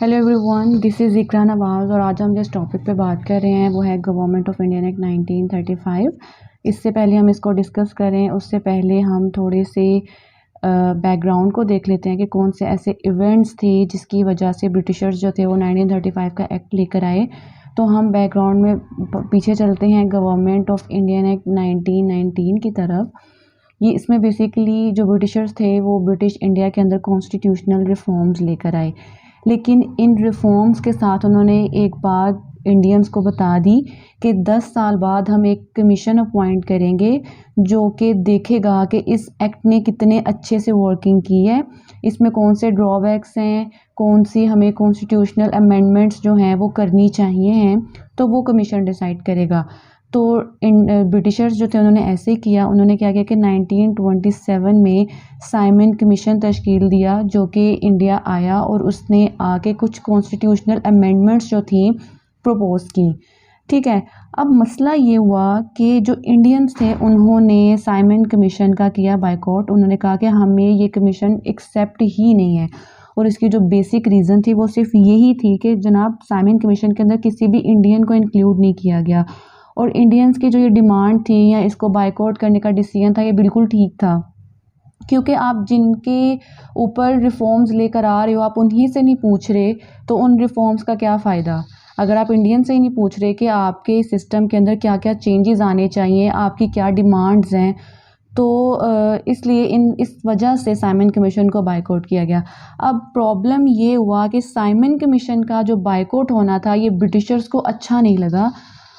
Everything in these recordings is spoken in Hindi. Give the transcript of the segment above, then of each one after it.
हेलो एवरीवन, दिस इज़ इकरा नवाज़ और आज हम जिस टॉपिक पे बात कर रहे हैं वो है गवर्नमेंट ऑफ इंडियन एक्ट 1935। इससे पहले हम इसको डिस्कस करें उससे पहले हम थोड़े से बैकग्राउंड को देख लेते हैं कि कौन से ऐसे इवेंट्स थे जिसकी वजह से ब्रिटिशर्स जो थे वो 1935 का एक्ट लेकर आए। तो हम बैकग्राउंड में पीछे चलते हैं गवर्नमेंट ऑफ इंडियन एक्ट 1919 की तरफ। ये इसमें बेसिकली जो ब्रिटिशर्स थे वो ब्रिटिश इंडिया के अंदर कॉन्स्टिट्यूशनल रिफॉर्म्स लेकर आए, लेकिन इन रिफॉर्म्स के साथ उन्होंने एक बात इंडियंस को बता दी कि 10 साल बाद हम एक कमीशन अपॉइंट करेंगे जो कि देखेगा कि इस एक्ट ने कितने अच्छे से वर्किंग की है, इसमें कौन से ड्रॉबैक्स हैं, कौन सी हमें कॉन्स्टिट्यूशनल अमेंडमेंट्स जो हैं वो करनी चाहिए हैं, तो वो कमीशन डिसाइड करेगा। तो ब्रिटिशर्स जो थे उन्होंने ऐसे ही किया। उन्होंने क्या किया कि 1927 में साइमन कमीशन तश्कील दिया जो कि इंडिया आया और उसने आके कुछ कॉन्स्टिट्यूशनल अमेंडमेंट्स जो थी प्रपोज की। ठीक है, अब मसला ये हुआ कि जो इंडियंस थे उन्होंने साइमन कमीशन का किया बायकॉट। उन्होंने कहा कि हमें ये कमीशन एक्सेप्ट ही नहीं है, और इसकी जो बेसिक रीज़न थी वो सिर्फ यही थी कि जनाब साइमन कमीशन के अंदर किसी भी इंडियन को इंक्लूड नहीं किया गया, और इंडियंस की जो ये डिमांड थी या इसको बायकॉट करने का डिसीजन था ये बिल्कुल ठीक था, क्योंकि आप जिनके ऊपर रिफॉर्म्स लेकर आ रहे हो आप उन्हीं से नहीं पूछ रहे, तो उन रिफॉर्म्स का क्या फ़ायदा। अगर आप इंडियन से ही नहीं पूछ रहे कि आपके सिस्टम के अंदर क्या क्या चेंजेस आने चाहिए, आपकी क्या डिमांड्स हैं, तो इसलिए इस वजह से साइमन कमीशन को बायकॉट किया गया। अब प्रॉब्लम ये हुआ कि साइमन कमीशन का जो बायकॉट होना था ये ब्रिटिशर्स को अच्छा नहीं लगा।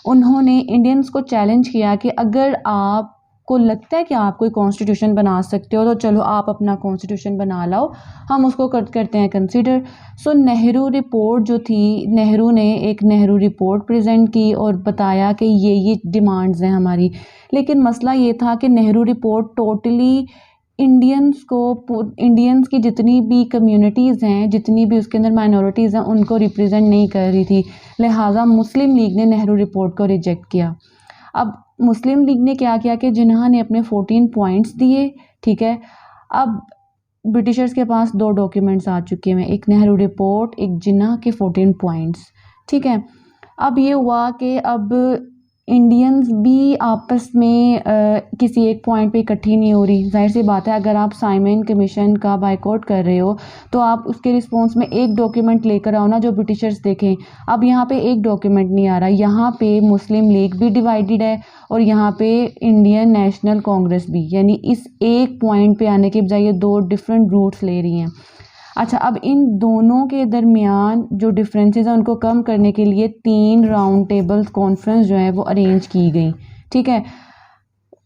उन्होंने इंडियंस को चैलेंज किया कि अगर आपको लगता है कि आप कोई कॉन्स्टिट्यूशन बना सकते हो तो चलो आप अपना कॉन्स्टिट्यूशन बना लाओ, हम उसको करते हैं कंसीडर। सो नेहरू रिपोर्ट जो थी, नेहरू ने एक नेहरू रिपोर्ट प्रेजेंट की और बताया कि ये डिमांड्स हैं हमारी। लेकिन मसला ये था कि नेहरू रिपोर्ट टोटली इंडियंस की जितनी भी कम्युनिटीज़ हैं, जितनी भी उसके अंदर माइनॉरिटीज़ हैं, उनको रिप्रेजेंट नहीं कर रही थी। लिहाजा मुस्लिम लीग ने नेहरू रिपोर्ट को रिजेक्ट किया। अब मुस्लिम लीग ने क्या किया कि जिन्हा ने अपने 14 पॉइंट्स दिए। ठीक है, अब ब्रिटिशर्स के पास 2 डॉक्यूमेंट्स आ चुके हैं, एक नेहरू रिपोर्ट, एक जिन्ना के 14 पॉइंट्स। ठीक है, अब ये हुआ कि अब इंडियंस भी आपस में किसी एक पॉइंट पे इकट्ठी नहीं हो रही। जाहिर सी बात है, अगर आप साइमन कमीशन का बायकॉट कर रहे हो तो आप उसके रिस्पॉन्स में एक डॉक्यूमेंट लेकर आओ ना जो ब्रिटिशर्स देखें। अब यहाँ पे एक डॉक्यूमेंट नहीं आ रहा, यहाँ पे मुस्लिम लीग भी डिवाइडेड है और यहाँ पे इंडियन नेशनल कांग्रेस भी, यानी इस एक पॉइंट पे आने के बजाय ये 2 डिफरेंट रूट्स ले रही हैं। अच्छा, अब इन दोनों के दरमियान जो डिफरेंसेस हैं उनको कम करने के लिए 3 राउंड टेबल कॉन्फ्रेंस जो है वो अरेंज की गई। ठीक है,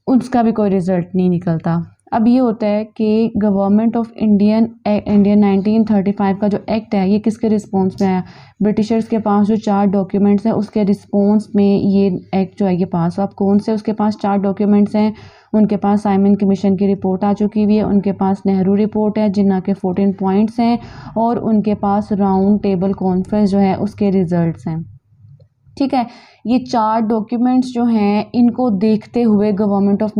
उसका भी कोई रिज़ल्ट नहीं निकलता। अब ये होता है कि गवर्नमेंट ऑफ इंडियन 1935 का जो एक्ट है ये किसके रिस्पॉन्स में आया? ब्रिटिशर्स के पास जो 4 डॉक्यूमेंट्स हैं उसके रिस्पॉन्स में ये एक्ट जो है ये पास। अब कौन से उसके पास 4 डॉक्यूमेंट्स हैं? उनके पास साइमन कमीशन की रिपोर्ट आ चुकी हुई है, उनके पास नेहरू रिपोर्ट है जिन्ना के 14 पॉइंट्स हैं, और उनके पास राउंड टेबल कॉन्फ्रेंस जो है उसके रिजल्ट्स हैं। ठीक है, ये 4 डॉक्यूमेंट्स जो हैं इनको देखते हुए government of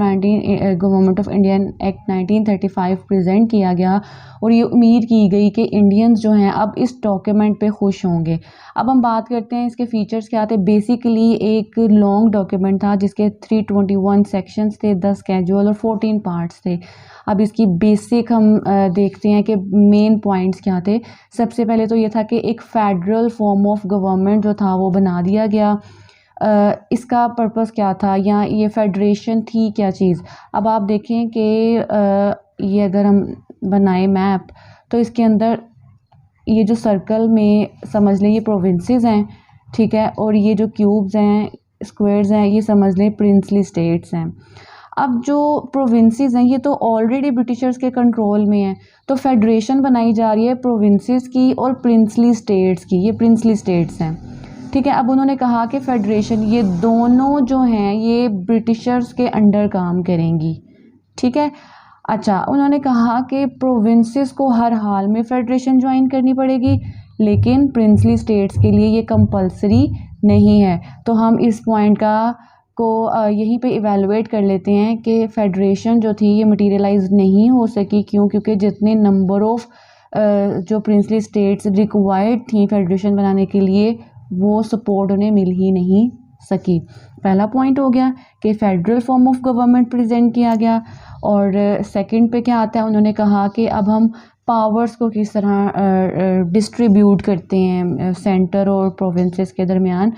Indian act 1935 present किया गया, और ये उम्मीद की गई कि इंडियंस जो हैं अब इस डॉक्यूमेंट पे खुश होंगे। अब हम बात करते हैं इसके फीचर्स क्या थे। बेसिकली एक लॉन्ग डॉक्यूमेंट था जिसके 321 सेक्शंस थे, 10 कैजुअल और 14 पार्ट्स थे। अब इसकी बेसिक हम देखते हैं कि मेन पॉइंट्स क्या थे। सबसे पहले तो ये था कि एक फेडरल फॉर्म ऑफ गवर्नमेंट जो था वो बना दिया गया। इसका पर्पस क्या था, या ये फेडरेशन थी क्या चीज़। अब आप देखें कि ये अगर हम बनाए मैप तो इसके अंदर ये जो सर्कल में समझ लें ये प्रोविंसेस हैं। ठीक है, और ये जो क्यूब्स हैं, स्क्वायर्स हैं, ये समझ लें प्रिंसली स्टेट्स हैं। अब जो प्रोविंसेस हैं ये तो ऑलरेडी ब्रिटिशर्स के कंट्रोल में है, तो फेडरेशन बनाई जा रही है प्रोविंसेस की और प्रिंसली स्टेट्स की। ये प्रिंसली स्टेट्स हैं। ठीक है, अब उन्होंने कहा कि फेडरेशन ये दोनों जो हैं ये ब्रिटिशर्स के अंडर काम करेंगी। ठीक है, अच्छा, उन्होंने कहा कि प्रोविंसेस को हर हाल में फेडरेशन ज्वाइन करनी पड़ेगी, लेकिन प्रिंसली स्टेट्स के लिए ये कंपलसरी नहीं है। तो हम इस पॉइंट को यहीं पे इवेलुएट कर लेते हैं कि फेडरेशन जो थी ये मटीरियलाइज नहीं हो सकी। क्यों? क्योंकि जितने नंबर ऑफ़ जो प्रिंसली स्टेट्स रिक्वायर्ड थी फेडरेशन बनाने के लिए, वो सपोर्ट उन्हें मिल ही नहीं सकी। पहला पॉइंट हो गया कि federal form of government present किया गया। और सेकंड पे क्या आता है, उन्होंने कहा कि अब हम पावर्स को किस तरह डिस्ट्रीब्यूट करते हैं सेंटर और प्रोविंसेस के दरमियान,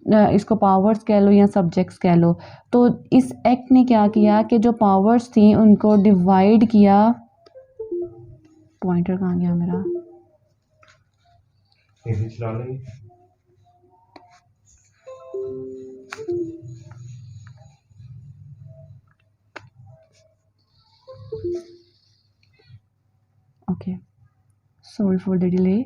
इसको पावर्स कह लो या सब्जेक्ट्स कह लो। तो इस एक्ट ने क्या किया कि जो पावर्स थी उनको डिवाइड किया। पॉइंटर कहाँ गया मेरा? Okay, sorry for the delay.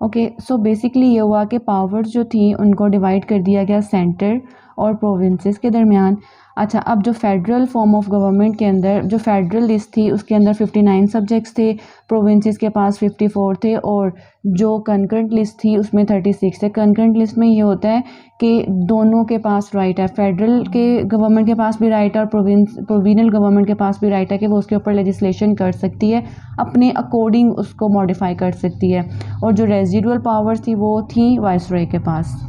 Okay, so basically ये हुआ कि पावर्स जो थी उनको डिवाइड कर दिया गया सेंटर और प्रोविंसेस के दरमियान। अच्छा, अब जो फेडरल फॉर्म ऑफ गवर्नमेंट के अंदर जो फेडरल लिस्ट थी उसके अंदर 59 सब्जेक्ट्स थे, प्रोविंसेस के पास 54 थे, और जो कंकरेंट लिस्ट थी उसमें 36 थे। कंकरेंट लिस्ट में ये होता है कि दोनों के पास राइट है, फेडरल के गवर्नमेंट के पास भी राइट है और प्रोविजनल गवर्नमेंट के पास भी राइट है कि वो उसके ऊपर लेजिस्लेशन कर सकती है, अपने अकॉर्डिंग उसको मॉडिफाई कर सकती है। और जो रेजिडुअल पावर्स थी वो थी वाइसरॉय के पास।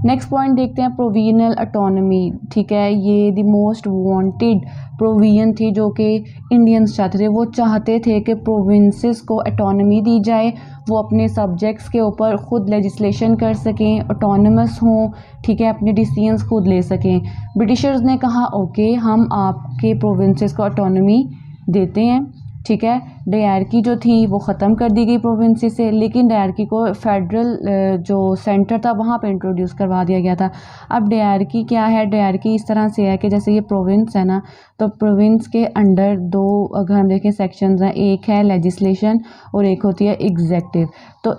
नेक्स्ट पॉइंट देखते हैं, प्रोविजनल ऑटोनॉमी। ठीक है, ये द मोस्ट वांटेड प्रोविजन थी जो कि इंडियंस चाहते थे। वो चाहते थे कि प्रोविंसेस को ऑटोनॉमी दी जाए, वो अपने सब्जेक्ट्स के ऊपर ख़ुद लेजिस्लेशन कर सकें, ऑटोनमस हों, ठीक है, अपने डिसीजंस खुद ले सकें। ब्रिटिशर्स ने कहा ओके, हम आपके प्रोविंसेस को ऑटोनॉमी देते हैं। ठीक है, डायरकी जो थी वो ख़त्म कर दी गई प्रोविंसेस से, लेकिन डायरकी को फेडरल जो सेंटर था वहाँ पे इंट्रोड्यूस करवा दिया गया था। अब डायरकी क्या है? डायरकी इस तरह से है कि जैसे ये प्रोविंस है ना, तो प्रोविंस के अंडर दो अगर हम देखें सेक्शंस हैं, एक है लेजिस्लेशन और एक होती है एग्जेक्टिव। तो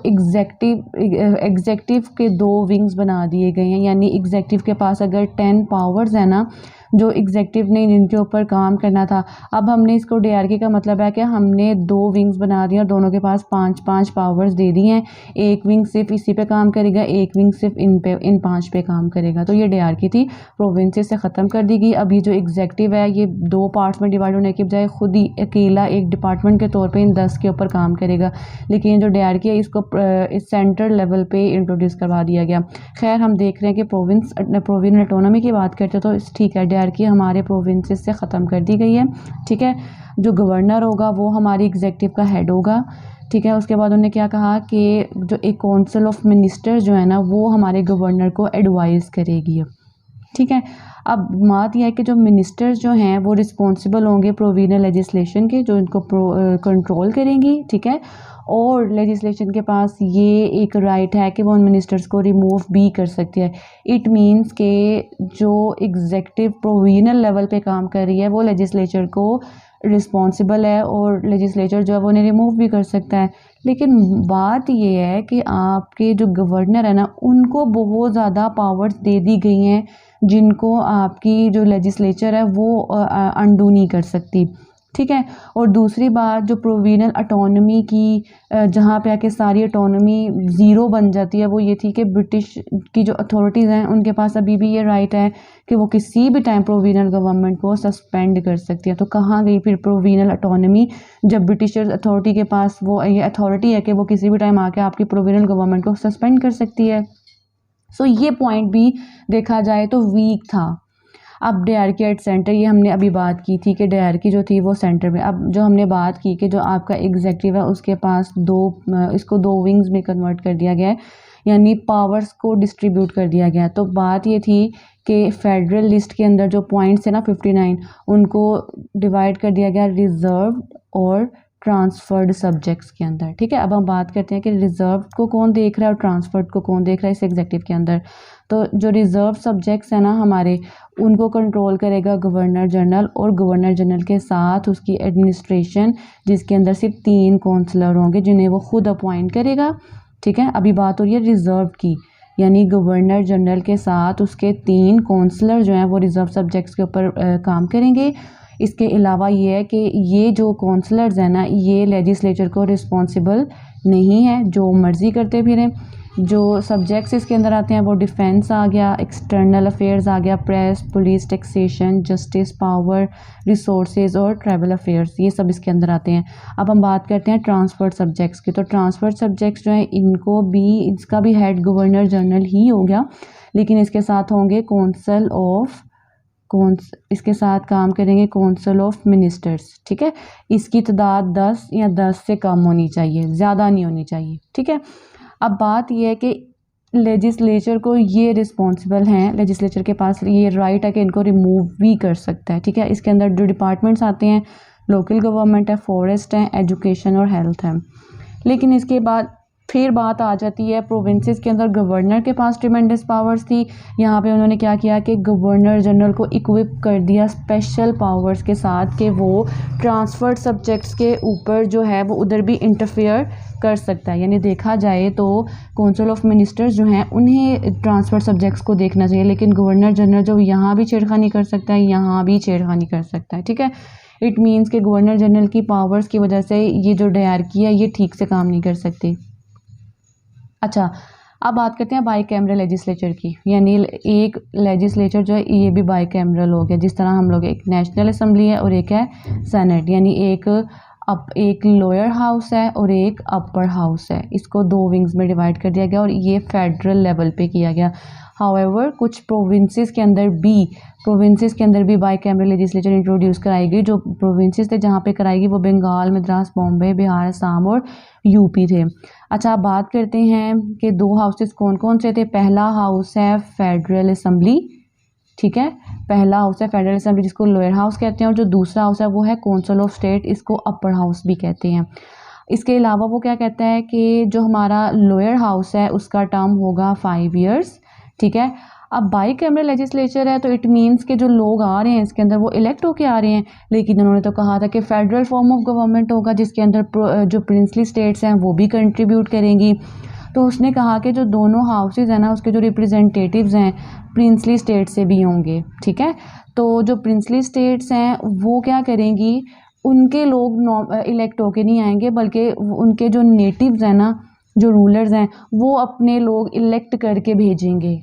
एग्जेक्टिव के दो विंग्स बना दिए गए हैं, यानी एग्जेक्टिव के पास अगर 10 पावर्स है ना, जो एग्जेक्टिव ने जिनके ऊपर काम करना था, अब हमने इसको डायरकी का मतलब है कि हमने दो विंग्स बना दिए और दोनों के पास 5-5 पावर्स दे दी हैं। एक विंग सिर्फ इसी पे काम करेगा, एक विंग सिर्फ इन 5 पे काम करेगा। तो ये डायरकी थी, प्रोविंसेस से ख़त्म कर दी गई। अभी जो एग्जेक्टिव है ये 2 पार्ट्स में डिवाइड होने के बजाय खुद ही अकेला एक डिपार्टमेंट के तौर पर इन 10 के ऊपर काम करेगा। लेकिन जो डायरकी है इसको इस सेंटर लेवल पे इंट्रोड्यूस करवा दिया गया। खैर, हम देख रहे हैं कि प्रोविजनल ऑटोनॉमी की बात करते तो ठीक है, डायरकी हमारे प्रोविंसेस से ख़त्म कर दी गई है। ठीक है, जो गवर्नर होगा वो हमारी एग्जेक्टिव का हेड होगा। ठीक है, उसके बाद उन्होंने क्या कहा कि जो एक काउंसिल ऑफ मिनिस्टर जो है ना, वो हमारे गवर्नर को एडवाइस करेगी। ठीक है, अब बात यह है कि जो मिनिस्टर्स जो हैं वो रिस्पॉन्सिबल होंगे प्रोविजनल लेजिस्लेशन के, जो इनको कंट्रोल करेंगी। ठीक है, और लेजिस्लेशन के पास ये एक राइट है कि वो उन मिनिस्टर्स को रिमूव भी कर सकती है। इट मींस के जो एग्जेक्टिव प्रोविजनल लेवल पे काम कर रही है वो लेजिस्लेचर को रिस्पॉन्सिबल है और लेजिस्लेचर जो है वो उन्हें रिमूव भी कर सकता है। लेकिन बात ये है कि आपके जो गवर्नर है ना, उनको बहुत ज़्यादा पावर्स दे दी गई हैं जिनको आपकी जो लेजिस्लेचर है वो अंडू नहीं कर सकती। ठीक है, और दूसरी बात जो प्रोविजनल ऑटोनॉमी की जहाँ पे आके सारी ऑटोनॉमी ज़ीरो बन जाती है, वो ये थी कि ब्रिटिश की जो अथॉरिटीज़ हैं उनके पास अभी भी ये राइट है कि वो किसी भी टाइम प्रोविजनल गवर्नमेंट को सस्पेंड कर सकती है। तो कहाँ गई फिर प्रोविजनल ऑटोनॉमी, जब ब्रिटिशर्स अथॉरिटी के पास वो ये अथॉरिटी है कि वो किसी भी टाइम आके आपकी प्रोविजनल गवर्नमेंट को सस्पेंड कर सकती है। सो ये पॉइंट भी देखा जाए तो वीक था। अब डायरकी एट सेंटर, ये हमने अभी बात की थी कि डायरकी जो थी वो सेंटर में। अब जो हमने बात की कि जो आपका एग्जेक्टिव है उसके पास इसको दो विंग्स में कन्वर्ट कर दिया गया है, यानी पावर्स को डिस्ट्रीब्यूट कर दिया गया। तो बात ये थी कि फेडरल लिस्ट के अंदर जो पॉइंट्स है ना 59, उनको डिवाइड कर दिया गया रिजर्व और ट्रांसफर्ड सब्जेक्ट्स के अंदर। ठीक है, अब हम बात करते हैं कि रिजर्व को कौन देख रहा है और ट्रांसफर्ड को कौन देख रहा है इस एग्जेक्टिव के अंदर। तो जो रिजर्व सब्जेक्ट्स हैं ना हमारे, उनको कंट्रोल करेगा गवर्नर जनरल, और गवर्नर जनरल के साथ उसकी एडमिनिस्ट्रेशन, जिसके अंदर सिर्फ 3 काउंसलर होंगे जिन्हें वो खुद अपॉइंट करेगा। ठीक है, अभी बात हो रही है रिजर्व की, यानी गवर्नर जनरल के साथ उसके 3 काउंसलर जो हैं वो रिजर्व सब्जेक्ट्स के ऊपर काम करेंगे। इसके अलावा ये है कि ये जो काउंसलर्स हैं ना, ये लेजिस्लेचर को रिस्पॉन्सिबल नहीं है, जो मर्ज़ी करते फिरें। जो सब्जेक्ट्स इसके अंदर आते हैं वो डिफेंस आ गया, एक्सटर्नल अफेयर्स आ गया, press, police, taxation, justice, power, resources और ट्रैवल अफेयर्स, ये सब इसके अंदर आते हैं। अब हम बात करते हैं ट्रांसफर्ड सब्जेक्ट्स की। तो ट्रांसफर्ड सब्जेक्ट्स जो हैं इनको भी, इसका भी हेड गवर्नर जनरल ही हो गया, लेकिन इसके साथ होंगे इसके साथ काम करेंगे कौंसल ऑफ मिनिस्टर्स। ठीक है, इसकी तादाद 10 या 10 से कम होनी चाहिए, ज़्यादा नहीं होनी चाहिए। ठीक है, अब बात यह है कि लेजिस्लेचर को ये रिस्पॉन्सिबल हैं, लेजिस्लेचर के पास ये राइट है कि इनको रिमूव भी कर सकता है। ठीक है, इसके अंदर जो डिपार्टमेंट्स आते हैं, लोकल गवर्नमेंट है, फॉरेस्ट है, एजुकेशन और हेल्थ है। लेकिन इसके बाद फिर बात आ जाती है प्रोविंसेस के अंदर गवर्नर के पास ट्रिमेंडस पावर्स थी। यहाँ पे उन्होंने क्या किया कि गवर्नर जनरल को इक्विप कर दिया स्पेशल पावर्स के साथ कि वो ट्रांसफर्ड सब्जेक्ट्स के ऊपर जो है वो उधर भी इंटरफेयर कर सकता है। यानी देखा जाए तो काउंसिल ऑफ मिनिस्टर्स जो हैं उन्हें ट्रांसफर्ड सब्जेक्ट्स को देखना चाहिए, लेकिन गवर्नर जनरल जो यहाँ भी छेड़खानी कर सकता है, यहाँ भी छेड़खानी कर सकता है। ठीक है, इट मीन्स कि गवर्नर जनरल की पावर्स की वजह से ये जो डायरकी है ये ठीक से काम नहीं कर सकती। अच्छा, अब बात करते हैं बाई कैमरल लेजिस्लेचर की। यानी एक लेजिस्लेचर जो है ये भी बाई कैमरल हो गया, जिस तरह हम लोग एक नेशनल असम्बली है और एक है सेनेट, यानी एक लोअर हाउस है और एक अपर हाउस है। इसको 2 विंग्स में डिवाइड कर दिया गया और ये फेडरल लेवल पे किया गया। हाउएवर कुछ प्रोविंसेस के अंदर भी बाई कैमरल लेजिस्लेचर इंट्रोड्यूस कराई गई। जो प्रोविंसेस थे जहाँ पे कराई गई वो बंगाल, मद्रास, बॉम्बे, बिहार, असम और यूपी थे। अच्छा, आप बात करते हैं कि 2 हाउसेस कौन कौन से थे। पहला हाउस है फेडरल असम्बली। ठीक है, पहला हाउस है फेडरल असम्बली जिसको लोअर हाउस कहते हैं, और जो दूसरा हाउस है वो है काउंसिल ऑफ स्टेट, इसको अपर हाउस भी कहते हैं। इसके अलावा वो क्या कहता है कि जो हमारा लोअर हाउस है उसका टर्म होगा 5 ईयर्स। ठीक है, अब बाई कैमरल लेजिस्लेचर है तो इट मीन्स के जो लोग आ रहे हैं इसके अंदर वो इलेक्ट होके आ रहे हैं, लेकिन उन्होंने तो कहा था कि फेडरल फॉर्म ऑफ गवर्नमेंट होगा जिसके अंदर जो प्रिंसली स्टेट्स हैं वो भी कंट्रीब्यूट करेंगी। तो उसने कहा कि जो दोनों हाउसेज हैं ना उसके जो रिप्रेजेंटेटिव्स हैं प्रिंसली स्टेट से भी होंगे। ठीक है, तो जो प्रिंसली स्टेट्स हैं वो क्या करेंगी, उनके लोग इलेक्ट होके नहीं आएंगे, बल्कि उनके जो नेटिव्स हैं ना, जो रूलर्स हैं वो अपने लोग इलेक्ट करके भेजेंगे।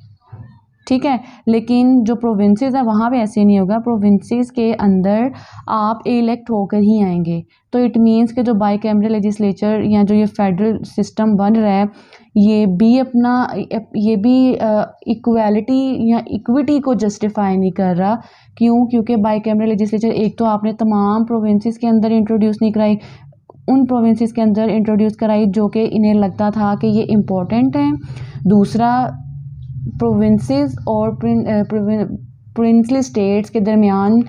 ठीक है, लेकिन जो प्रोविंसेस है वहाँ पे ऐसे नहीं होगा, प्रोविंसेस के अंदर आप इलेक्ट होकर ही आएंगे। तो इट मीन्स कि जो बाई कैमरल लेजिस्लेचर या जो ये फेडरल सिस्टम बन रहा है ये भी इक्वालिटी या इक्विटी को जस्टिफाई नहीं कर रहा। क्यों? क्योंकि बाई कैमरल लेजिस्लेचर एक तो आपने तमाम प्रोविंसेस के अंदर इंट्रोड्यूस नहीं कराई, उन प्रोविंसेस के अंदर इंट्रोड्यूस कराई जो कि इन्हें लगता था कि ये इम्पोर्टेंट है। दूसरा, प्रोविंसेस और प्रिंसली स्टेट्स के दरमियान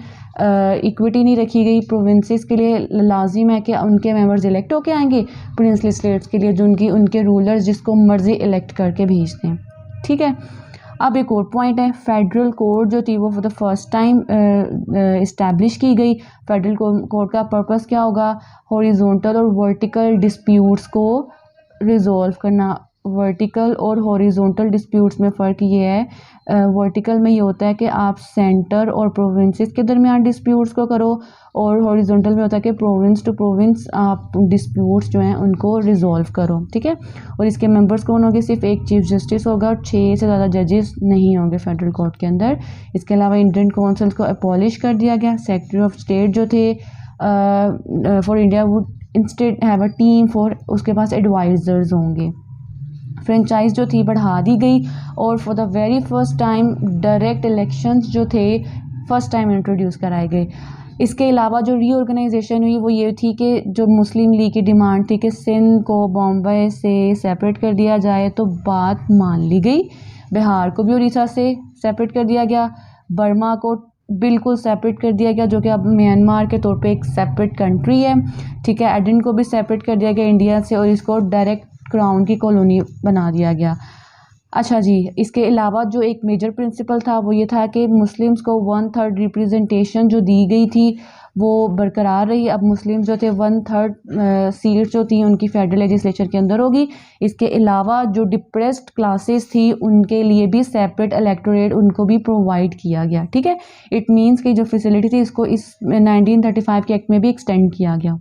इक्विटी नहीं रखी गई। प्रोविंसेस के लिए लाजिम है कि उनके मेंबर्स इलेक्ट होके आएंगे, प्रिंसली स्टेट्स के लिए जो उनके रूलर्स जिसको मर्जी इलेक्ट करके भेजते हैं। ठीक है, अब एक और पॉइंट है, फेडरल कोर्ट जो थी वो for the first time establish की गई। फेडरल कोर्ट का पर्पस क्या होगा, हॉरिजॉन्टल और वर्टिकल डिस्प्यूट्स को रिजॉल्व करना। वर्टिकल और हॉरिजॉन्टल डिस्प्यूट्स में फ़र्क ये है, वर्टिकल में ये होता है कि आप सेंटर और प्रोविंसेस के दरमियान डिस्प्यूट्स को करो, और हॉरिजॉन्टल में होता है कि प्रोविंस टू प्रोविंस आप डिस्प्यूट्स जो हैं उनको रिजॉल्व करो। ठीक है, और इसके मेंबर्स कौन होंगे, सिर्फ एक चीफ जस्टिस होगा और 6 से ज़्यादा जजेस नहीं होंगे फेडरल कोर्ट के अंदर। इसके अलावा इंडियन काउंसिल को अबॉलिश कर दिया गया। सेक्रेटरी ऑफ स्टेट जो थे for India would instead have a team for, उसके पास एडवाइज़र्स होंगे। फ्रेंचाइज जो थी बढ़ा दी गई, और for the very first time direct elections जो थे फर्स्ट टाइम इंट्रोड्यूस कराए गए। इसके अलावा जो रीऑर्गेनाइजेशन हुई वो ये थी कि जो मुस्लिम लीग की डिमांड थी कि सिंध को बॉम्बे से सेपरेट कर दिया जाए तो बात मान ली गई। बिहार को भी उड़ीसा से सेपरेट कर दिया गया, बर्मा को बिल्कुल सेपरेट कर दिया गया जो कि अब म्यांमार के तौर पे एक सेपरेट कंट्री है। ठीक है, एडन को भी सेपरेट कर दिया गया इंडिया से और इसको डायरेक्ट क्राउन की कॉलोनी बना दिया गया। अच्छा जी, इसके अलावा जो एक मेजर प्रिंसिपल था वो ये था कि मुस्लिम्स को 1/3 रिप्रेजेंटेशन जो दी गई थी वो बरकरार रही। अब मुस्लिम्स जो थे 1/3 सीट जो थी उनकी फेडरल लेजिस्लेचर के अंदर होगी। इसके अलावा जो डिप्रेस्ड क्लासेस थी उनके लिए भी सेपरेट इलेक्टोरेट उनको भी प्रोवाइड किया गया। ठीक है, इट मीन्स कि जो फैसिलिटी थी इसको इस 1935 के एक्ट में भी एक्सटेंड किया गया।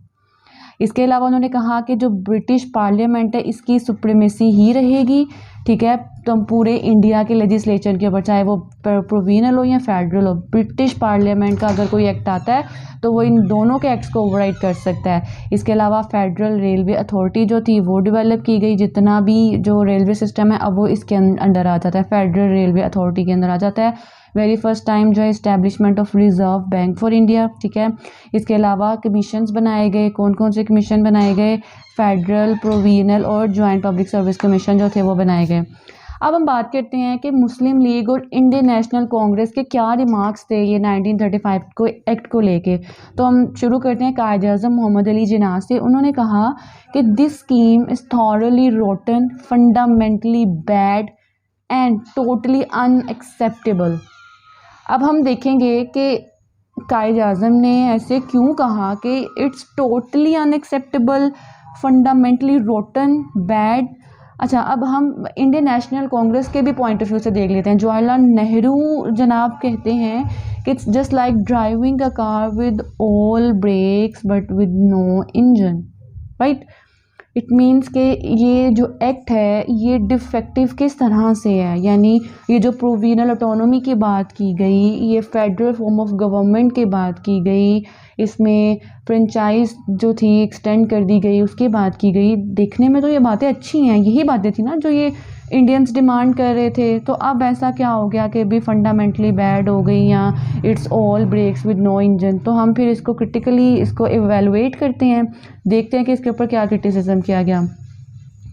इसके अलावा उन्होंने कहा कि जो ब्रिटिश पार्लियामेंट है इसकी सुप्रीमेसी ही रहेगी। ठीक है। तुम पूरे इंडिया के लेजिस्लेचर के ऊपर, चाहे वो प्रोविजनल हो या फेडरल हो, ब्रिटिश पार्लियामेंट का अगर कोई एक्ट आता है तो वो इन दोनों के एक्ट्स को ओवरराइड कर सकता है। इसके अलावा फेडरल रेलवे अथॉरिटी जो थी वो डेवलप की गई, जितना भी जो रेलवे सिस्टम है अब वो इसके अंडर आ जाता है, फेडरल रेलवे अथॉरिटी के अंदर आ जाता है। वेरी फर्स्ट टाइम जो है establishment of reserve bank for India, ठीक है। इसके अलावा कमीशंस बनाए गए, कौन कौन से कमीशन बनाए गए, फेडरल, प्रोविजनल और जॉइंट पब्लिक सर्विस कमीशन जो थे वो बनाए गए। अब हम बात करते हैं कि मुस्लिम लीग और इंडियन नेशनल कांग्रेस के क्या रिमार्क्स थे ये 1935 को एक्ट को लेके। तो हम शुरू करते हैं कायद आज़म मोहम्मद अली जिन्ना से। उन्होंने कहा कि this scheme is thoroughly rotten, fundamentally bad and totally unacceptable. अब हम देखेंगे कि कायद आज़म ने ऐसे क्यों कहा कि it's totally unacceptable, fundamentally rotten, bad. अच्छा, अब हम इंडियन नेशनल कांग्रेस के भी पॉइंट ऑफ व्यू से देख लेते हैं। जवाहरलाल नेहरू जनाब कहते हैं कि it's just like driving a car with all brakes but with no engine, right. It means कि ये जो एक्ट है ये डिफेक्टिव किस तरह से है, यानी ये जो प्रोविजनल ऑटोनॉमी की बात की गई, ये फेडरल फॉर्म ऑफ गवर्नमेंट की बात की गई, इसमें फ्रेंचाइज जो थी एक्सटेंड कर दी गई, उसकी बात की गई। देखने में तो ये बातें अच्छी हैं, यही बातें थी ना जो ये इंडियंस डिमांड कर रहे थे। तो अब ऐसा क्या हो गया कि भी फंडामेंटली बैड हो गई या it's all brakes with no engine. तो हम फिर इसको क्रिटिकली इसको एवेलुएट करते हैं, देखते हैं कि इसके ऊपर क्या क्रिटिसिज्म किया गया।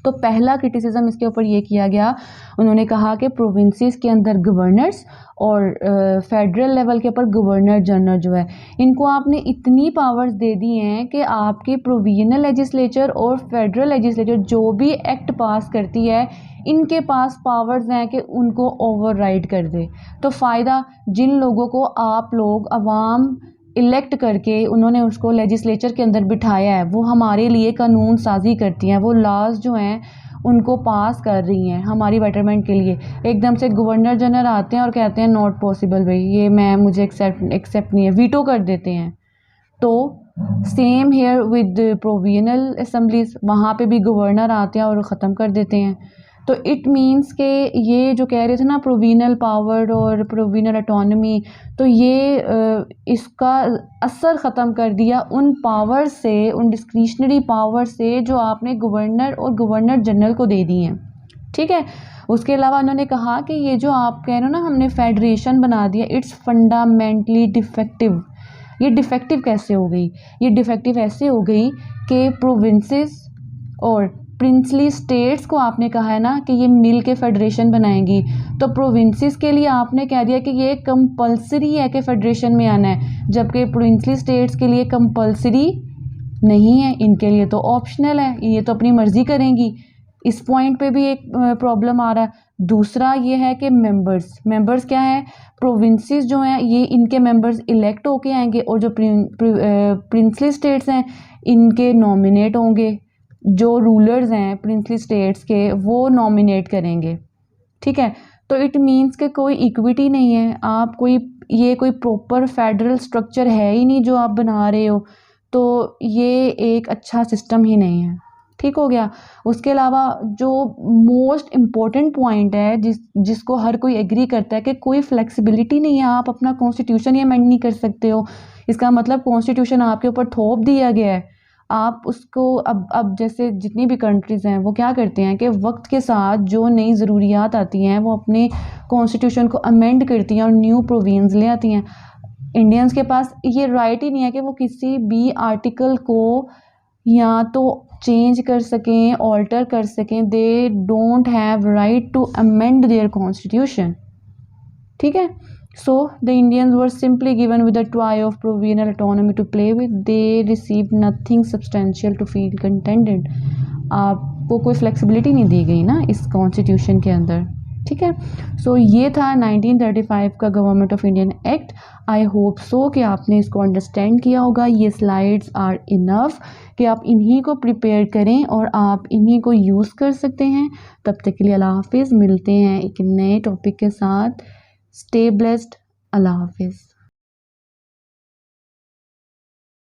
तो पहला क्रिटिसिज्म इसके ऊपर ये किया गया, उन्होंने कहा कि प्रोविंसेस के अंदर गवर्नर्स और फेडरल लेवल के ऊपर गवर्नर जनरल जो है, इनको आपने इतनी पावर्स दे दी हैं कि आपके प्रोविजनल लेजिस्लेचर और फेडरल लेजिस्लेचर जो भी एक्ट पास करती है इनके पास पावर्स हैं कि उनको ओवरराइड कर दे। तो फ़ायदा जिन लोगों को आप लोग अवाम इलेक्ट करके उन्होंने उसको लेजिस्लेचर के अंदर बिठाया है, वो हमारे लिए कानून साजी करती हैं, वो लॉज जो हैं उनको पास कर रही हैं हमारी बेटरमेंट के लिए। एकदम से गवर्नर जनरल आते हैं और कहते हैं नॉट पॉसिबल भाई, ये मुझे एक्सेप्ट नहीं है, वीटो कर देते हैं। तो same here with provisional assemblies, वहाँ पे भी गवर्नर आते हैं और ख़त्म कर देते हैं। तो इट मीन्स के ये जो कह रहे थे ना प्रोविजनल पावर और प्रोविजनल ऑटोनॉमी, तो ये इसका असर ख़त्म कर दिया उन पावर से, उन डिस्क्रिशनरी पावर से जो आपने गवर्नर और गवर्नर जनरल को दे दी हैं, ठीक है। उसके अलावा उन्होंने कहा कि ये जो आप कह रहे हो ना हमने फेडरेशन बना दिया, इट्स फंडामेंटली डिफेक्टिव। ये डिफेक्टिव कैसे हो गई? ये डिफेक्टिव ऐसे हो गई कि प्रोविंसेस और प्रिंसली स्टेट्स को आपने कहा है ना कि ये मिल के फेडरेशन बनाएंगी, तो प्रोविंसेस के लिए आपने कह दिया कि ये कंपलसरी है कि फेडरेशन में आना है, जबकि प्रिंसली स्टेट्स के लिए कंपलसरी नहीं है, इनके लिए तो ऑप्शनल है, ये तो अपनी मर्ज़ी करेंगी। इस पॉइंट पे भी एक प्रॉब्लम आ रहा है। दूसरा ये है कि मेंबर्स क्या है, प्रोविंसेस जो हैं ये इनके मेंबर्स इलेक्ट होके आएंगे और जो प्रिंसली स्टेट्स हैं इनके नॉमिनेट होंगे, जो रूलर्स हैं प्रिंसली स्टेट्स के वो नॉमिनेट करेंगे, ठीक है। तो इट मीन्स कि कोई इक्विटी नहीं है, आप कोई प्रॉपर फेडरल स्ट्रक्चर है ही नहीं जो आप बना रहे हो, तो ये एक अच्छा सिस्टम ही नहीं है, ठीक हो गया। उसके अलावा जो मोस्ट इम्पॉर्टेंट पॉइंट है जिसको हर कोई एग्री करता है कि कोई फ्लेक्सिबिलिटी नहीं है, आप अपना कॉन्स्टिट्यूशन ही अमेंड नहीं कर सकते हो। इसका मतलब कॉन्स्टिट्यूशन आपके ऊपर थोप दिया गया है, आप उसको अब जैसे जितनी भी कंट्रीज़ हैं वो क्या करते हैं कि वक्त के साथ जो नई ज़रूरियात आती हैं वो अपने कॉन्स्टिट्यूशन को अमेंड करती हैं और न्यू प्रोविजंस ले आती हैं। इंडियंस के पास ये राइट ही नहीं है कि वो किसी भी आर्टिकल को या तो चेंज कर सकें, ऑल्टर कर सकें। They don't have right to amend their constitution, ठीक है। So the Indians were simply given with a toy of provisional autonomy to play with. They received nothing substantial to feel contented. आपको कोई फ्लेक्सिबिलिटी नहीं दी गई ना इस कॉन्स्टिट्यूशन के अंदर, ठीक है। सो ये था 1935 का government of Indian act. I hope so कि आपने इसको अंडरस्टैंड किया होगा। ये स्लाइड्स आर इनफ कि आप इन्हीं को प्रिपेयर करें और आप इन्हीं को यूज़ कर सकते हैं। तब तक के लिए अल्लाह हाफिज़, मिलते हैं एक नए टॉपिक के साथ। Stay blessed. Allah Hafiz.